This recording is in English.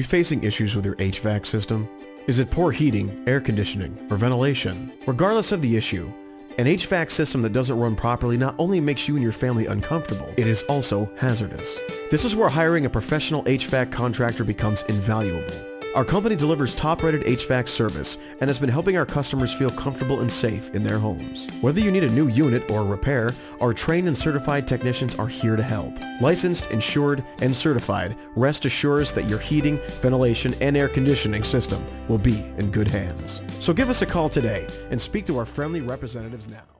you facing issues with your HVAC system? Is it poor heating, air conditioning, or ventilation? Regardless of the issue, an HVAC system that doesn't run properly not only makes you and your family uncomfortable, it is also hazardous. This is where hiring a professional HVAC contractor becomes invaluable. Our company delivers top-rated HVAC service and has been helping our customers feel comfortable and safe in their homes. Whether you need a new unit or a repair, our trained and certified technicians are here to help. Licensed, insured, and certified, rest assures that your heating, ventilation, and air conditioning system will be in good hands. So give us a call today and speak to our friendly representatives now.